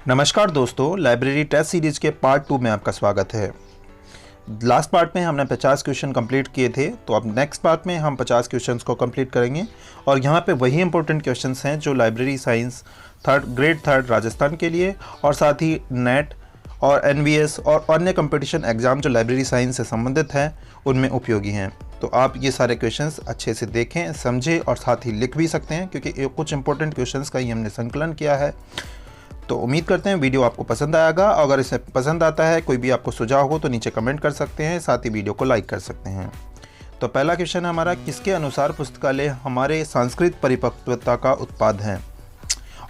नमस्कार दोस्तों, library test series के पार्ट 2 में आपका स्वागत है। लास्ट पार्ट में हमने 50 क्वेश्चन कंप्लीट किए थे, तो अब नेक्स्ट पार्ट में हम 50 क्वेश्चंस को कंप्लीट करेंगे और यहाँ पे वही इंपॉर्टेंट क्वेश्चंस हैं जो library science grade third Rajasthan के लिए और साथ ही नेट और एनवीएस और अन्य कंपटीशन एग्ज़ाम जो लाइब्रेरी साइंस से संबंधित हैं उनमें उपयोगी हैं। तो आप ये सारे क्वेश्चंस अच्छे से देखें, समझें और साथ ही लिख भी सकते हैं, क्योंकि कुछ इंपॉर्टेंट क्वेश्चंस का ही हमने संकलन किया है। तो उम्मीद करते हैं वीडियो आपको पसंद आएगा। अगर इसे पसंद आता है, कोई भी आपको सुझाव हो तो नीचे कमेंट कर सकते हैं, साथ ही वीडियो को लाइक कर सकते हैं। तो पहला क्वेश्चन है हमारा, किसके अनुसार पुस्तकालय हमारे सांस्कृतिक परिपक्वता का उत्पाद है?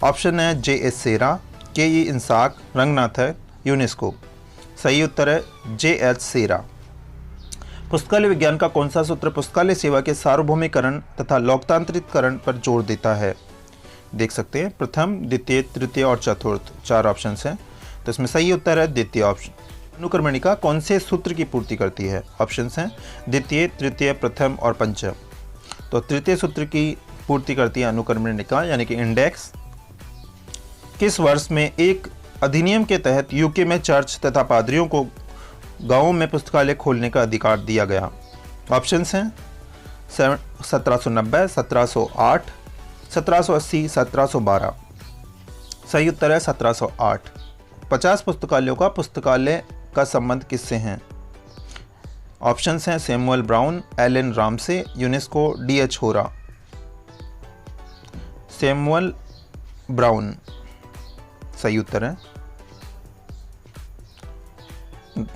ऑप्शन है J.S. सेरा, K.E. इंसाक, रंगनाथन, यूनेस्को। सही उत्तर है J.S. सेरा। पुस्तकालय विज्ञान का कौन सा सूत्र पुस्तकालय सेवा के सार्वभौमिकरण तथा लोकतांत्रिकरण पर जोर देता है? देख सकते हैं, प्रथम, द्वितीय, तृतीय और चतुर्थ, 4 ऑप्शन हैं। तो इसमें सही उत्तर है द्वितीय ऑप्शन। अनुक्रमणिका कौन से सूत्र की पूर्ति करती है? ऑप्शन हैं द्वितीय, तृतीय, प्रथम और पंचम। तो तृतीय सूत्र की पूर्ति करती है अनुक्रमणिका यानी कि इंडेक्स। किस वर्ष में एक अधिनियम के तहत यूके में चर्च तथा पादरियों को गांवों में पुस्तकालय खोलने का अधिकार दिया गया? ऑप्शन हैं 1790, 1708, 1780, 1712। सही उत्तर है 1708। 50 पुस्तकालयों का पुस्तकालय का संबंध किससे हैं? ऑप्शंस हैं Samuel Brown, Alan Ramsay, UNESCO, D.H. Hora. Samuel brown सही उत्तर है।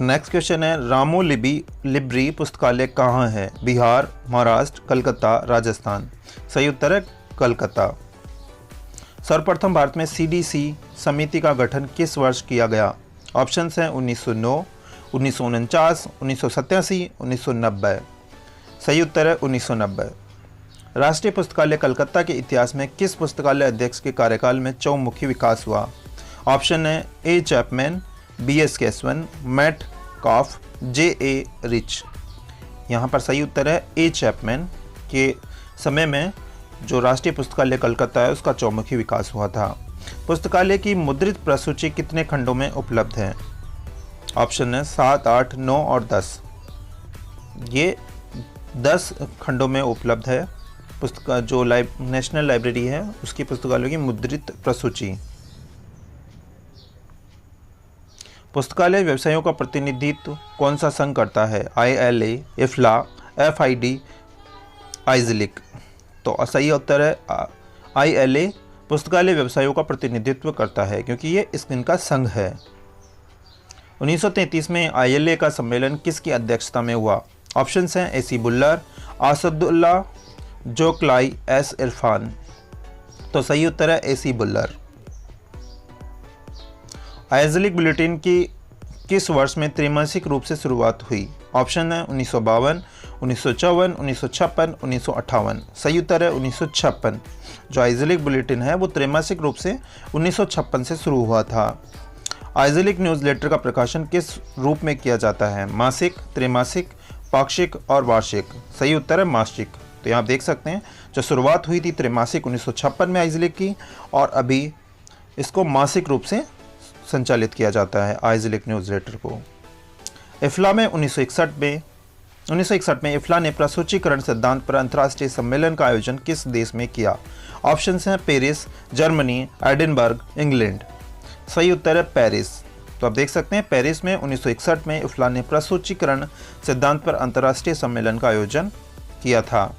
नेक्स्ट क्वेश्चन है, रामो लिब्री पुस्तकालय कहाँ है? बिहार, महाराष्ट्र, कलकत्ता, राजस्थान। सही उत्तर है कलकत्ता। सर्वप्रथम भारत में CDC समिति का गठन किस वर्ष किया गया? ऑप्शंस हैं 1909, 1949, 1987, 1990। सही उत्तर है 1990। राष्ट्रीय पुस्तकालय कलकत्ता के इतिहास में किस पुस्तकालय अध्यक्ष के कार्यकाल में चौमुखी विकास हुआ? ऑप्शन है A. Chapman, B.S. Kesavan, Metcalf, J.A. Rich. यहाँ पर सही उत्तर है A. चैपमैन के समय में जो राष्ट्रीय पुस्तकालय कलकत्ता है उसका चौमुखी विकास हुआ था। पुस्तकालय की मुद्रित प्रसूची कितने खंडों में उपलब्ध है? ऑप्शन है 7, 8, 9 और 10। ये 10 खंडों में उपलब्ध है। जो नेशनल लाइब्रेरी है उसकी पुस्तकालयों की मुद्रित प्रसूची। पुस्तकालय व्यवसायों का प्रतिनिधित्व कौन सा संघ करता है? ILA, IFLA, FID, आइजलिक। तो सही उत्तर है ILA पुस्तकालय व्यवसायों का प्रतिनिधित्व करता है, क्योंकि ये इनका संघ है। 1933 में ILA का सम्मेलन किसकी अध्यक्षता में हुआ? ऑप्शंस हैं AC बुल्लर, असदुल्ला, जोकलाई, S इरफान। तो सही उत्तर है AC बुल्लर। आइजलिक बुलेटिन की किस वर्ष में त्रैमासिक रूप से शुरुआत हुई? ऑप्शन है 1952, 1954, 1956, 1958। सही उत्तर है 1956। जो आइजलिक बुलेटिन है वो त्रैमासिक रूप से 1956 से शुरू हुआ था। आइजलिक न्यूज़लेटर का प्रकाशन किस रूप में किया जाता है? मासिक, त्रैमासिक, पाक्षिक और वार्षिक। सही उत्तर है मासिक। तो यहाँ आप देख सकते हैं जो शुरुआत हुई थी त्रैमासिक 1956 में आइजलिक की, और अभी इसको मासिक रूप से संचालित किया जाता है आइजलिक न्यूज़लेटर को। इफ्ला में 1961 में इफ्ला ने प्रसूचीकरण सिद्धांत पर अंतर्राष्ट्रीय सम्मेलन का आयोजन किस देश में किया? ऑप्शंस हैं पेरिस, जर्मनी, एडिनबर्ग, इंग्लैंड। सही उत्तर है पेरिस। तो आप देख सकते हैं पेरिस में 1961 में इफ्ला ने प्रसूचीकरण सिद्धांत पर अंतर्राष्ट्रीय सम्मेलन का आयोजन किया था।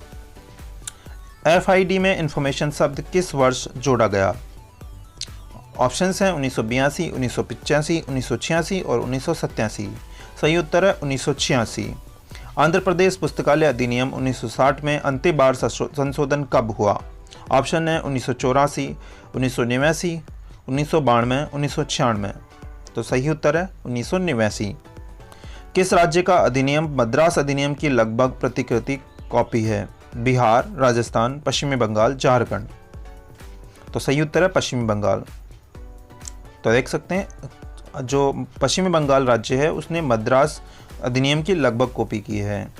FID में इंफॉर्मेशन शब्द किस वर्ष जोड़ा गया? ऑप्शंस हैं 1982, 1985, 1986 और 1987। सही उत्तर है 1986। आंध्र प्रदेश पुस्तकालय अधिनियम 1960 में अंतिम बार संशोधन कब हुआ? ऑप्शन है 1984, 1989, 1992, 1996। तो सही उत्तर है 1989। किस राज्य का अधिनियम मद्रास अधिनियम की लगभग प्रतिकृति कॉपी है? बिहार, राजस्थान, पश्चिमी बंगाल, झारखंड। तो सही उत्तर है पश्चिमी बंगाल। तो देख सकते हैं जो पश्चिमी बंगाल राज्य है उसने मद्रास अधिनियम की लगभग कॉपी की है।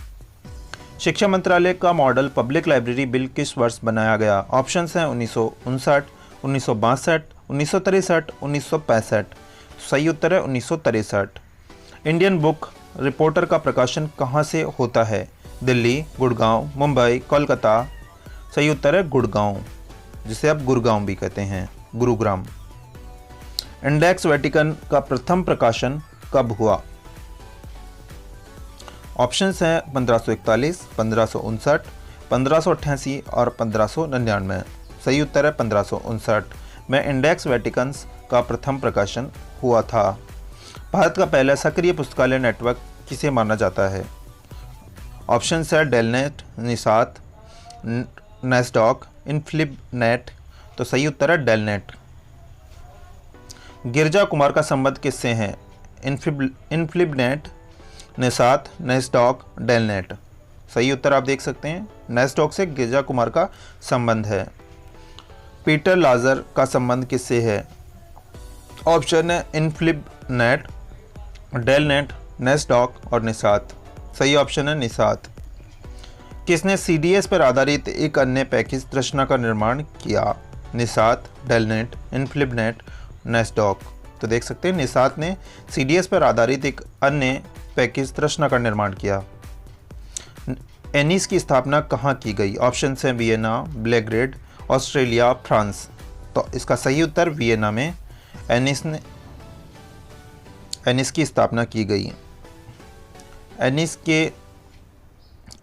शिक्षा मंत्रालय का मॉडल पब्लिक लाइब्रेरी बिल किस वर्ष बनाया गया? ऑप्शंस हैं 1959, 1962, 1963, 1965? सही उत्तर है 1963। इंडियन बुक रिपोर्टर का प्रकाशन कहाँ से होता है? दिल्ली, गुड़गांव, मुंबई, कोलकाता? सही उत्तर है गुड़गांव, जिसे आप गुड़गांव भी कहते हैं, गुरुग्राम। इंडेक्स वेटिकन का प्रथम प्रकाशन कब हुआ? ऑप्शंस हैं 1541, 1559, 1588 और 1599। सही उत्तर है 1559 में इंडेक्स वेटिकन्स का प्रथम प्रकाशन हुआ था। भारत का पहला सक्रिय पुस्तकालय नेटवर्क किसे माना जाता है? ऑप्शंस है डेलनेट, निसात, नेस्डॉक, इनफ्लिबनेट। तो सही उत्तर है डेलनेट। गिरजा कुमार का संबंध किससे है? इनफ्लिबनेट, निसात, नेस्डॉक, डेलनेट। सही उत्तर आप देख सकते हैं, नेस्डॉक से गिरजा कुमार का संबंध है। पीटर लाजर का संबंध किससे है? ऑप्शन है इनफ्लिबनेट, डेलनेट, नेस्डॉक और निसात। सही ऑप्शन है निसात। किसने CDS पर आधारित एक अन्य पैकेज तृष्णा का निर्माण किया? निसात, डेलनेट, इनफ्लिबनेट, नेस्डॉक। तो देख सकते हैं निसात ने CDS पर आधारित एक अन्य पैकेज तृष्णा का निर्माण किया। एनिस की स्थापना कहाँ की गई? ऑप्शन है वियना, बेलग्रेड, ऑस्ट्रेलिया, फ्रांस। तो इसका सही उत्तर वियना में एनिस की स्थापना की गई। एनिस के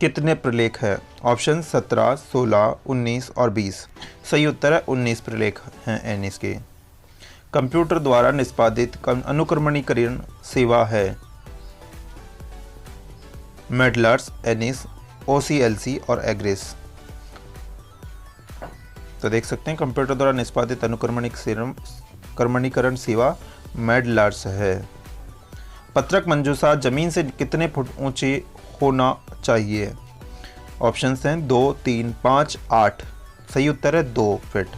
कितने प्रलेख हैं? ऑप्शन 17, 16, 19 और 20। सही उत्तर है 19 प्रलेख हैं एनिस के। कंप्यूटर द्वारा निष्पादित अनुक्रमणीकरण सेवा है? मेडलर्स, एनिस, OCLC और एग्रेस। तो देख सकते हैं कंप्यूटर द्वारा निष्पादित अनुक्रमणीकरण सेवा मेडलर्स है। पत्रक मंजूषा जमीन से कितने फुट ऊंचे होना चाहिए? ऑप्शंस हैं 2, 3, 5, 8। सही उत्तर है 2 फीट।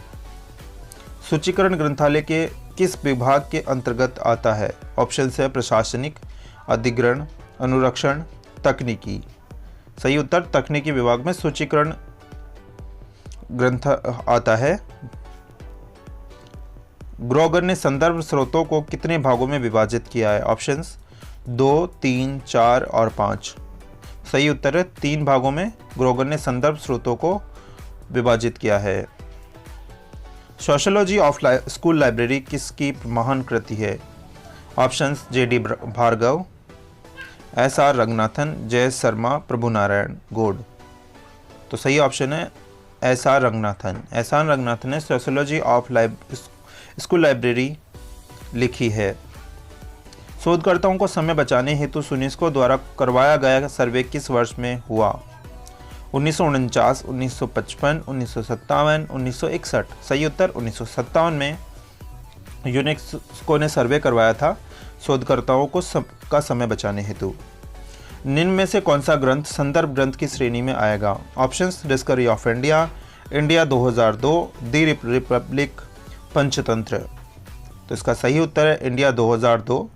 सूचीकरण ग्रंथालय के किस विभाग के अंतर्गत आता है? ऑप्शंस है प्रशासनिक, अधिग्रहण, अनुरक्षण, तकनीकी। सही उत्तर तकनीकी विभाग में सूचीकरण ग्रंथ आता है। ग्रोगर ने संदर्भ स्रोतों को कितने भागों में विभाजित किया है? ऑप्शंस 2, 3, 4 और 5। सही उत्तर है 3 भागों में ग्रोगर ने संदर्भ स्रोतों को विभाजित किया है। सोशियोलॉजी ऑफ स्कूल लाइब्रेरी किसकी महान कृति है? Options JD Bhargav, SR Ranganathan, Jai Sharma, प्रभु नारायण गौड़। तो सही ऑप्शन है SR रंगनाथन। SR रंगनाथन ने सोशियोलॉजी ऑफ स्कूल लाइब्रेरी लिखी है। शोधकर्ताओं को समय बचाने हेतु यूनेस्को द्वारा करवाया गया सर्वे किस वर्ष में हुआ? 1949, 1955, 1957, 1961। सही उत्तर 1957 में यूनेस्को ने सर्वे करवाया था शोधकर्ताओं को का समय बचाने हेतु। निम्न में से कौन सा ग्रंथ संदर्भ ग्रंथ की श्रेणी में आएगा? Options discovery of India, India 2002, the Republic, Panchatantra. तो इसका सही उत्तर है इंडिया 2002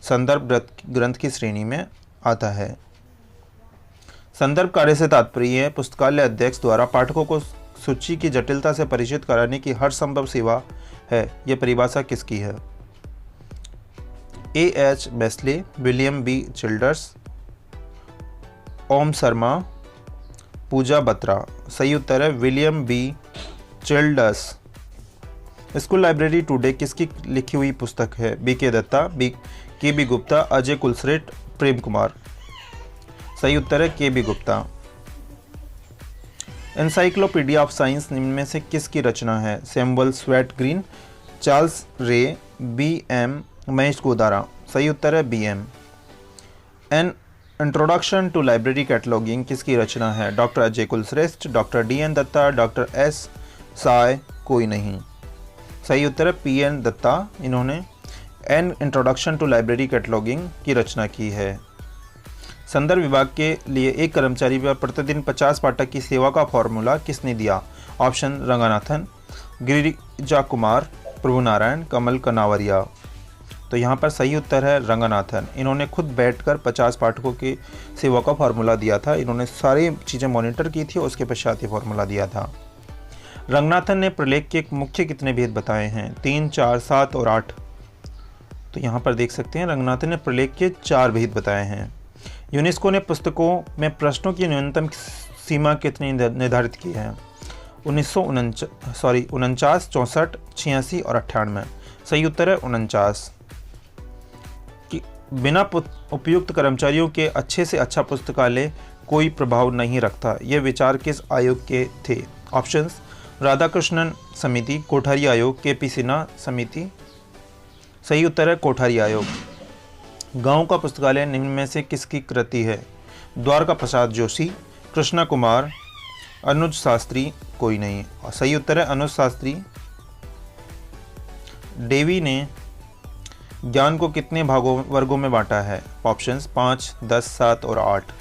संदर्भ ग्रंथ की श्रेणी में आता है। संदर्भ कार्य से तात्पर्य है पुस्तकालय अध्यक्ष द्वारा पाठकों को सूची की जटिलता से परिचित कराने की हर संभव सेवा है। यह परिभाषा किसकी है? A.H. Beasley, William B. Childers, Om Sharma, Pooja Batra. सही उत्तर है William B. Childers. School library today किसकी लिखी हुई पुस्तक है? B.K. दत्ता, K.B. गुप्ता, अजय कुलश्रेष्ठ, प्रेम कुमार। सही उत्तर है K.B. Gupta. Encyclopedia of science निम्न में से किसकी रचना है? सैमुअल स्वेट ग्रीन, चार्ल्स रे, B.M. महेश गोदारा। सही उत्तर है B.M. An introduction to library cataloguing किसकी रचना है? Doctor Ajay Kulshreshtha, doctor D.N. Datta, doctor S. साय, कोई नहीं। सही उत्तर है P.N. दत्ता। इन्होंने an introduction to library cataloguing की रचना की है। संदर्भ विभाग के लिए एक कर्मचारी पर प्रतिदिन 50 पाठक की सेवा का फॉर्मूला किसने दिया? ऑप्शन रंगनाथन, गिरिजा कुमार, प्रभु नारायण, कमल कनावरिया। तो यहाँ पर सही उत्तर है रंगनाथन। इन्होंने खुद बैठकर 50 पाठकों की सेवा का फार्मूला दिया था। इन्होंने सारी चीज़ें मॉनिटर की थी, उसके पश्चात ये फार्मूला दिया था। रंगनाथन ने प्रलेख के मुख्य कितने भेद बताए हैं? 3, 4, 7 और 8। तो यहाँ पर देख सकते हैं रंगनाथन ने प्रलेख के 4 भेद बताए हैं। यूनेस्को ने पुस्तकों में प्रश्नों की न्यूनतम सीमा कितनी निर्धारित की है? 49, 64, 86 और 98। सही उत्तर है 49। कि बिना उपयुक्त कर्मचारियों के अच्छे से अच्छा पुस्तकालय कोई प्रभाव नहीं रखता, ये विचार किस आयोग के थे? ऑप्शंस: राधाकृष्णन समिति, कोठारी आयोग, के पी सिन्हा समिति। सही उत्तर है कोठारी आयोग। गांव का पुस्तकालय निम्न में से किसकी कृति है? द्वारका प्रसाद जोशी, कृष्णा कुमार, अनुज शास्त्री, कोई नहीं। और सही उत्तर है अनुज शास्त्री। डेवी ने ज्ञान को कितने वर्गों में बांटा है? ऑप्शंस: 5, 10, 7 और 8।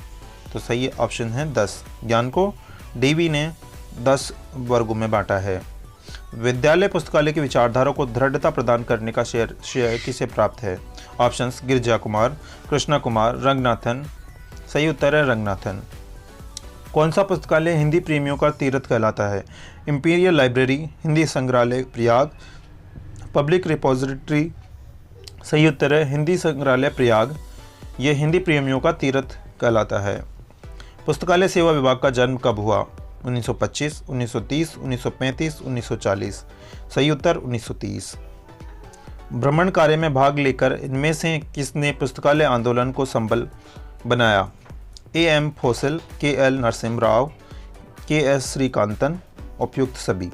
तो सही ऑप्शन है 10। ज्ञान को डेवी ने 10 वर्गों में बांटा है। विद्यालय पुस्तकालय की विचारधारा को दृढ़ता प्रदान करने का श्रेय किसे प्राप्त है? ऑप्शंस: गिरजा कुमार, कृष्णा कुमार, रंगनाथन। सही उत्तर है रंगनाथन। कौन सा पुस्तकालय हिंदी प्रेमियों का तीर्थ कहलाता है? इंपीरियल लाइब्रेरी, हिंदी संग्रहालय प्रयाग, पब्लिक रिपोजिटरी। सही उत्तर है हिंदी संग्रहालय प्रयाग। यह हिंदी प्रेमियों का तीर्थ कहलाता है। पुस्तकालय सेवा विभाग का जन्म कब हुआ? 1925, 1930, 1935, 1940। सही उत्तर 1930। भ्रमण कार्य में भाग लेकर इनमें से किसने पुस्तकालय आंदोलन को संबल बनाया? A.M. फोसिल, K.L. नरसिम्हा राव, K.S. श्रीकांतन। उपयुक्त सभी।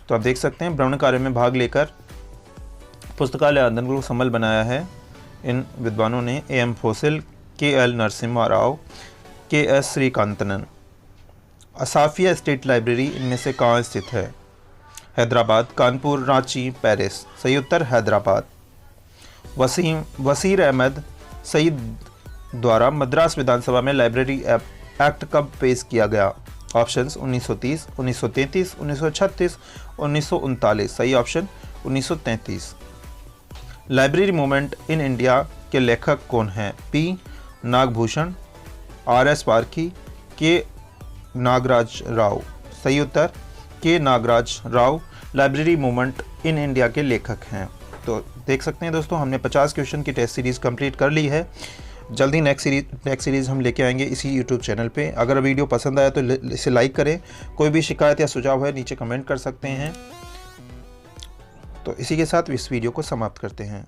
तो आप देख सकते हैं भ्रमण कार्य में भाग लेकर पुस्तकालय आंदोलन को संबल बनाया है इन विद्वानों ने: A.M. फोसिल, K.L. Narasimha Rao, K.S. Srikanthan. Asafia state library इनमें से कहाँ स्थित है? हैदराबाद, कानपुर, रांची, पेरिस। सही उत्तर हैदराबाद। वसीर अहमद सईद द्वारा मद्रास विधानसभा में लाइब्रेरी एक्ट कब पेश किया गया? ऑप्शंस: 1930, 1933, 1936, 1939। सही option 1933। Library movement in India के लेखक कौन हैं? P Nagabhushan, R.S. Parkhi, K Nagaraj Rao. सही उत्तर K Nagaraj Rao library movement in India के लेखक हैं। तो देख सकते हैं दोस्तों हमने 50 क्वेश्चन की टेस्ट सीरीज़ कंप्लीट कर ली है। जल्दी नेक्स्ट सीरीज़ हम लेके आएंगे इसी यूट्यूब चैनल पे। अगर वीडियो पसंद आया तो इसे लाइक करें। कोई भी शिकायत या सुझाव है नीचे कमेंट कर सकते हैं। तो इसी के साथ इस वीडियो को समाप्त करते हैं।